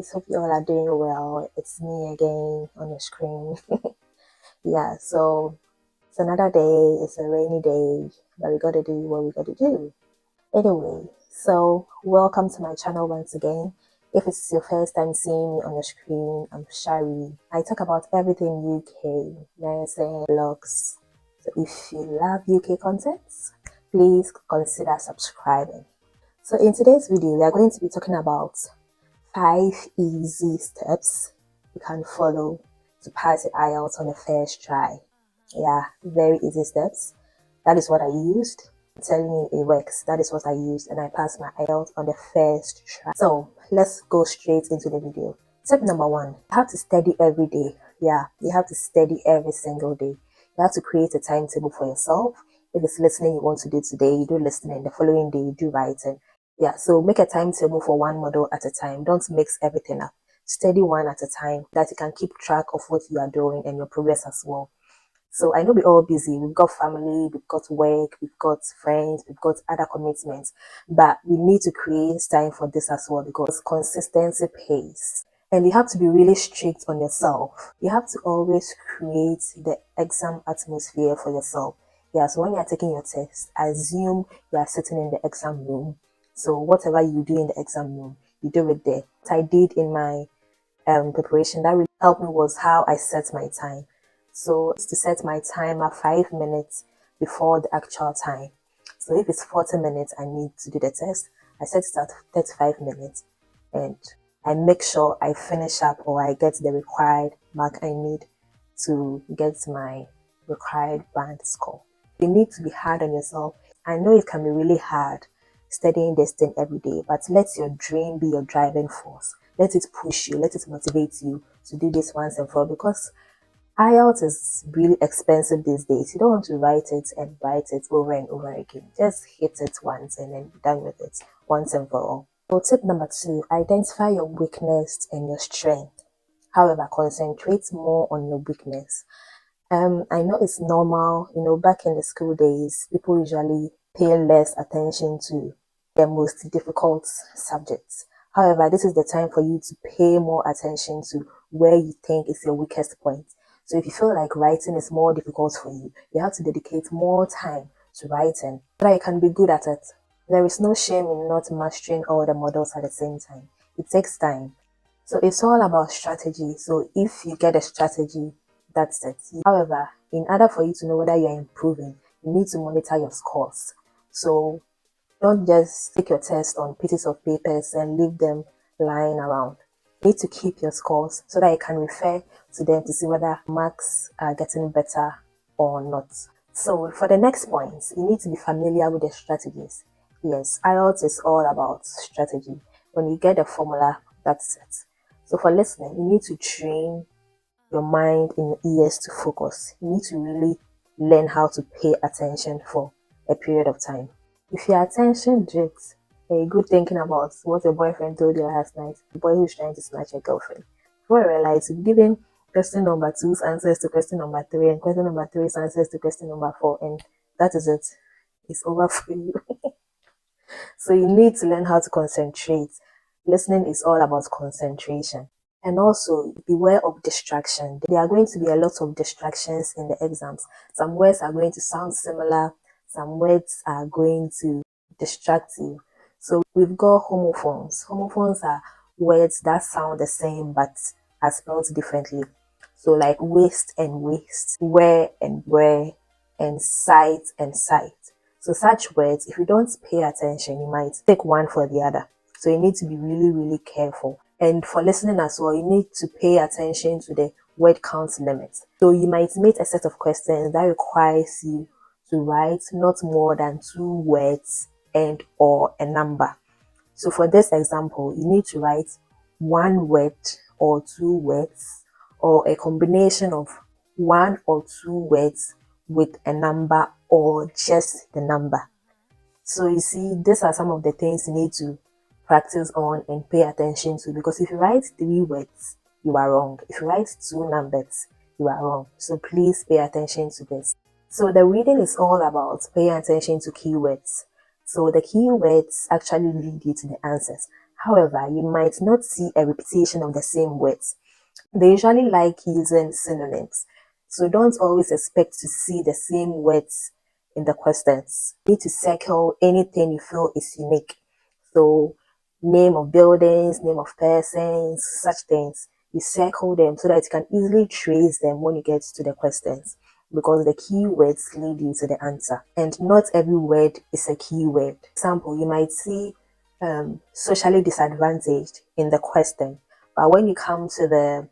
guys, hope you all are doing well. It's me again on your screen. Yeah, so it's another day, it's a rainy day, but we gotta do what we gotta do. Anyway, so welcome to my channel once again. If it's your first time seeing me on your screen, I'm Sharry. I talk about everything UK, blogs. So if you love UK content, please consider subscribing. So in today's video, we are going to be talking about 5 easy steps you can follow to pass the Ielts on the first try. Yeah, very easy steps. That is what I used. I'm telling you, it works. That is what I used, and I passed my Ielts on the first try. So let's go straight into the video. Step number 1, you have to study every day. Yeah, you have to study every single day. You have to create a timetable for yourself. If it's listening you want to do today, you do listening. The following day, you do writing. Yeah, so make a timetable for one model at a time. Don't mix everything up. Study one at a time that you can keep track of what you are doing and your progress as well. So I know we're all busy. We've got family, we've got work, we've got friends, we've got other commitments. But we need to create time for this as well because consistency pays. And you have to be really strict on yourself. You have to always create the exam atmosphere for yourself. Yeah, so when you're taking your test, assume you are sitting in the exam room. So whatever you do in the exam room, you do it there. What I did in my preparation that really helped me was how I set my time. So it's to set my timer 5 minutes before the actual time. So if it's 40 minutes I need to do the test, I set it at 35 minutes and I make sure I finish up or I get the required mark I need to get my required band score. You need to be hard on yourself. I know it can be really hard studying this thing every day, but let your dream be your driving force. Let it push you, let it motivate you to do this once and for all, because IELTS is really expensive these days. You don't want to write it over and over again. Just hit it once and then be done with it once and for all. So tip number 2, identify your weakness and your strength. However, concentrate more on your weakness. I know it's normal, back in the school days, people usually pay less attention to the most difficult subjects. However, this is the time for you to pay more attention to where you think is your weakest point. So if you feel like writing is more difficult for you, you have to dedicate more time to writing so that you can be good at it. There is no shame in not mastering all the models at the same time. It takes time. So it's all about strategy. So if you get a strategy, that's it. However, in order for you to know whether you're improving, you need to monitor your scores. So don't just take your test on pieces of papers and leave them lying around. You need to keep your scores so that you can refer to them to see whether marks are getting better or not. So for the next point, you need to be familiar with the strategies. Yes, IELTS is all about strategy. When you get the formula, that's it. So for listening, you need to train your mind and your ears to focus. You need to really learn how to pay attention for a period of time. If your attention drifts, you're good thinking about what your boyfriend told you last night, the boy who's trying to snatch your girlfriend. Before you realize, you've given question number 2's answers to question number 3 and question number 3's answers to question number 4, and that is it. It's over for you. So you need to learn how to concentrate. Listening is all about concentration. And also beware of distraction. There are going to be a lot of distractions in the exams. Some words are going to sound similar. Some words are going to distract you. So we've got homophones. Homophones are words that sound the same but are spelled differently. So like waste and waste, where and where, and sight and sight. So such words, if you don't pay attention, you might take one for the other. So you need to be really, really careful. And for listening as well, you need to pay attention to the word count limits. So you might meet a set of questions that requires you to write not more than 2 words and or a number. So for this example, you need to write 1 word or 2 words or a combination of 1 or 2 words with a number or just the number. So you see, these are some of the things you need to practice on and pay attention to, because if you write 3 words, you are wrong. If you write 2 numbers, you are wrong. So please pay attention to this. So the reading is all about paying attention to keywords. So the keywords actually lead you to the answers. However, you might not see a repetition of the same words. They usually like using synonyms. So don't always expect to see the same words in the questions. You need to circle anything you feel is unique. So name of buildings, name of persons, such things. You circle them so that you can easily trace them when you get to the questions, because the keywords lead you to the answer. And not every word is a keyword. For example, you might see socially disadvantaged in the question, but when you come to the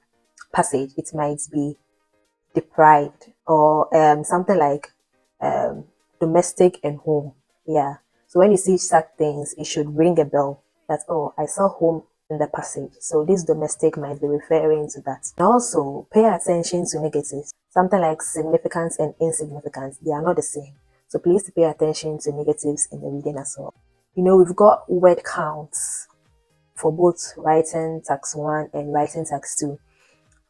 passage, it might be deprived, or something like um, domestic and home. Yeah. So when you see such things, it should ring a bell that, oh, I saw home in the passage. So this domestic might be referring to that. And also pay attention to negatives. Something like significance and insignificance, they are not the same. So please pay attention to negatives in the reading as well. We've got word counts for both writing tax 1 and writing tax 2.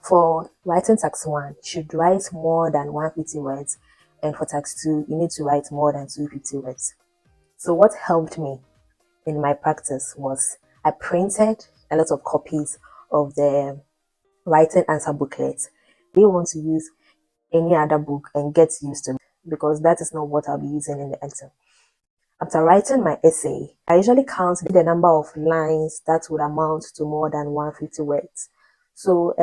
For writing tax 1, you should write more than 150 words, and for tax 2, you need to write more than 250 words. So what helped me in my practice was I printed a lot of copies of the writing answer booklet. If you want to use any other book and get used to it, because that is not what I'll be using in the exam. After writing my essay, I usually count the number of lines that would amount to more than 150 words. So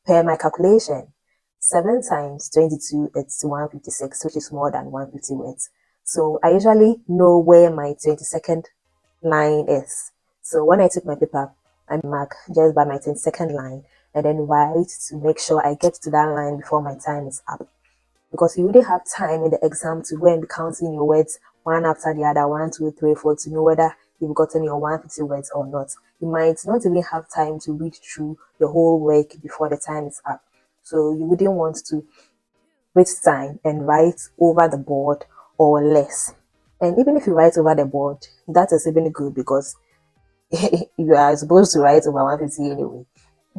per my calculation, 7 times 22 is 156, which is more than 150 words. So I usually know where my 22nd line is. So when I take my paper, I mark just by my 22nd line and then write to make sure I get to that line before my time is up. Because you wouldn't have time in the exam to go and be counting your words one after the other, 1, 2, 3, 4, to know whether you've gotten your 150 words or not. You might not even have time to read through your whole work before the time is up. So you wouldn't want to waste time and write over the board or less. And even if you write over the board, that is even good, because you are supposed to write over 150 anyway.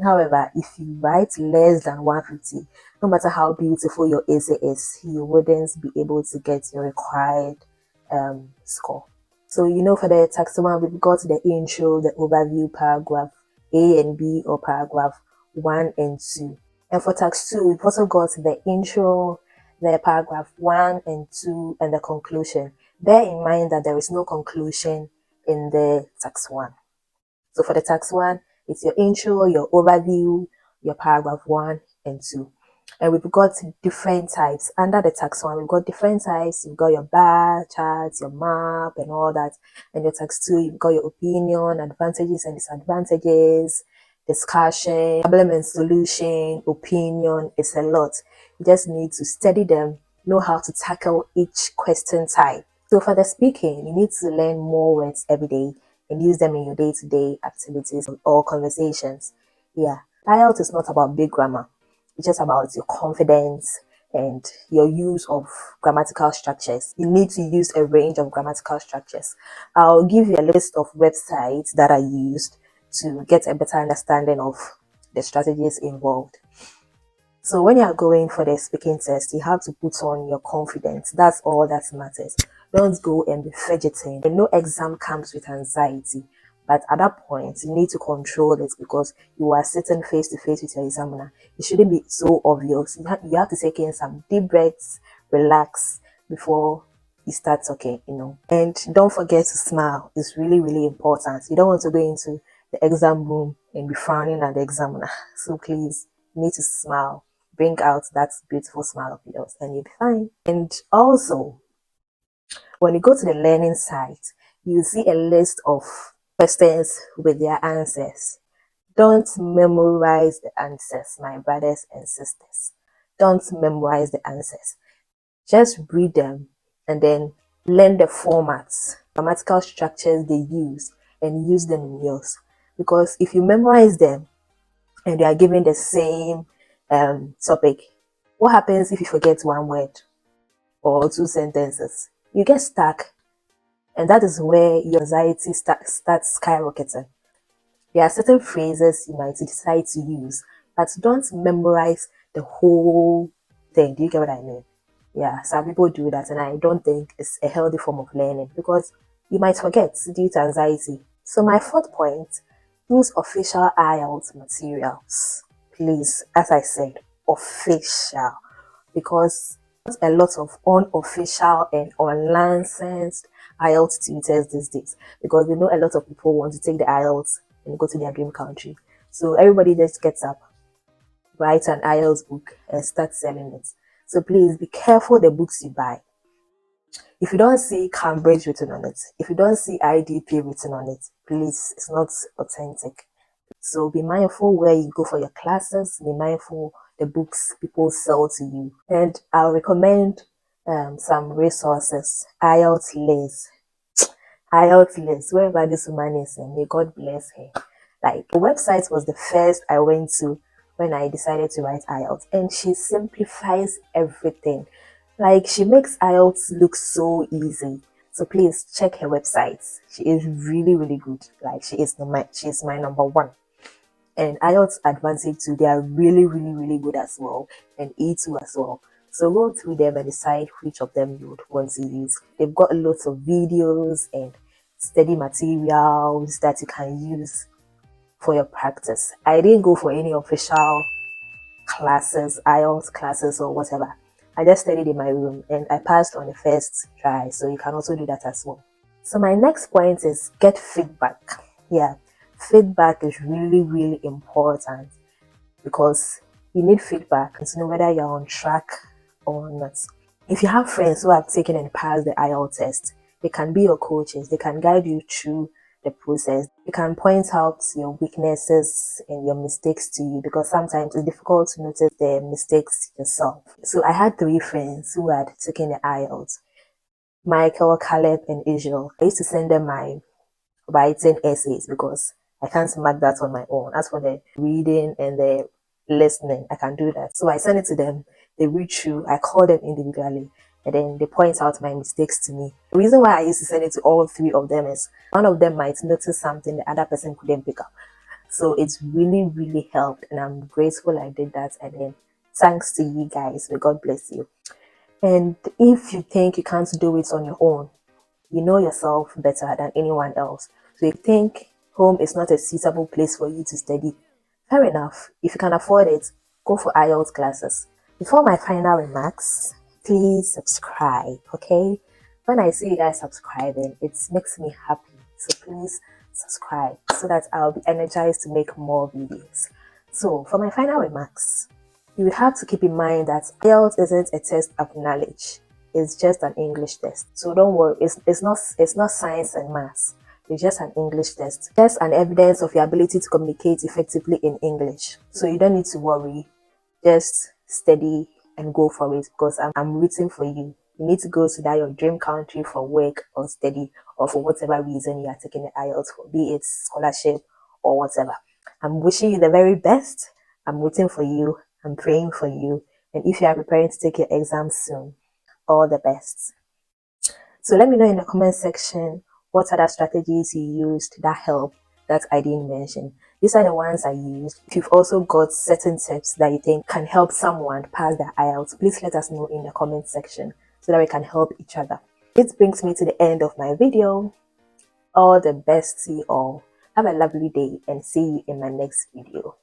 However, if you write less than 150, no matter how beautiful your essay is, you wouldn't be able to get your required score. So, for the tax 1, we've got the intro, the overview, paragraph A and B, or paragraph 1 and 2. And for tax 2, we've also got the intro, the paragraph 1 and 2, and the conclusion. Bear in mind that there is no conclusion in the tax 1. So for the tax 1, it's your intro, your overview, your paragraph 1 and 2. And we've got different types. Under the tax 1, we've got different types. You've got your bar charts, your map, and all that. And your tax 2, you've got your opinion, advantages and disadvantages, discussion, problem and solution, opinion. It's a lot. You just need to study them, know how to tackle each question type. So for the speaking, you need to learn more words every day and use them in your day-to-day activities or conversations. Yeah, Ielts is not about big grammar. It's just about your confidence and your use of grammatical structures. You need to use a range of grammatical structures. I'll give you a list of websites that are used to get a better understanding of the strategies involved. So when you are going for the speaking test, you have to put on your confidence. That's all that matters. Don't go and be fidgeting. No exam comes with anxiety, but at that point, you need to control it, because you are sitting face to face with your examiner. It shouldn't be so obvious. You have to take in some deep breaths, relax before you start talking, And don't forget to smile. It's really, really important. You don't want to go into the exam room and be frowning at the examiner. So please, you need to smile. Bring out that beautiful smile of yours and you'll be fine. And also, when you go to the learning site, you see a list of questions with their answers. Don't memorize the answers, my brothers and sisters. Don't memorize the answers. Just read them and then learn the formats, grammatical structures they use, and use them in yours. Because if you memorize them and they are given the same topic, what happens if you forget one word or 2 sentences? You get stuck, and that is where your anxiety starts skyrocketing. There are certain phrases you might decide to use, but don't memorize the whole thing. Do you get what I mean? Yeah, some people do that, and I don't think it's a healthy form of learning, because you might forget due to anxiety. So my fourth point, use official Ielts materials. Please, as I said, official, because a lot of unofficial and unlicensed Ielts tutors these days, because we know a lot of people want to take the Ielts and go to their dream country. So everybody just gets up, write an Ielts book and start selling it. So please be careful the books you buy. If you don't see Cambridge written on it, if you don't see IDP written on it, please, it's not authentic. So be mindful where you go for your classes, be mindful the books people sell to you. And I'll recommend some resources. Ielts Liz. Ielts Liz, wherever this woman is, and may God bless her. Like, the website was the first I went to when I decided to write Ielts, and she simplifies everything. Like, she makes Ielts look so easy. So please check her website. She is really, really good. Like, she's my number one. And IELTS Advanced too, they are really, really, really good as well. And E2 as well. So go through them and decide which of them you would want to use. They've got lots of videos and study materials that you can use for your practice. I didn't go for any official classes, IELTS classes or whatever. I just studied in my room and I passed on the first try. So you can also do that as well. So my next point is get feedback. Yeah, feedback is really, really important because you need feedback to know whether you're on track or not. If you have friends who have taken and passed the IELTS test, they can be your coaches. They can guide you through the process. They can point out your weaknesses and your mistakes to you, because sometimes it's difficult to notice the mistakes yourself. So I had 3 friends who had taken the IELTS: Michael, Caleb, and Israel. I used to send them my writing essays because I can't mark that on my own. As for the reading and the listening, I can do that. So I send it to them. They read through. I call them individually, and then they point out my mistakes to me. The reason why I used to send it to all 3 of them is one of them might notice something the other person couldn't pick up. So it's really, really helped, and I'm grateful I did that. And then thanks to you guys. May God bless you. And if you think you can't do it on your own, you know yourself better than anyone else. So you think home is not a suitable place for you to study. Fair enough. If you can afford it, go for IELTS classes. Before my final remarks, please subscribe, okay? When I see you guys subscribing, it makes me happy. So please subscribe so that I'll be energized to make more videos. So for my final remarks, you would have to keep in mind that IELTS isn't a test of knowledge. It's just an English test. So don't worry, it's not science and maths. It's just an English test. Just an evidence of your ability to communicate effectively in English. So you don't need to worry. Just study and go for it, because I'm rooting for you. You need to go to that your dream country for work or study, or for whatever reason you are taking the IELTS for, be it scholarship or whatever. I'm wishing you the very best. I'm rooting for you. I'm praying for you. And if you are preparing to take your exams soon, all the best. So let me know in the comment section what other strategies you used that help that I didn't mention. These are the ones I used. If you've also got certain tips that you think can help someone pass their IELTS, please let us know in the comment section so that we can help each other. This brings me to the end of my video. All the best to you all. Have a lovely day and see you in my next video.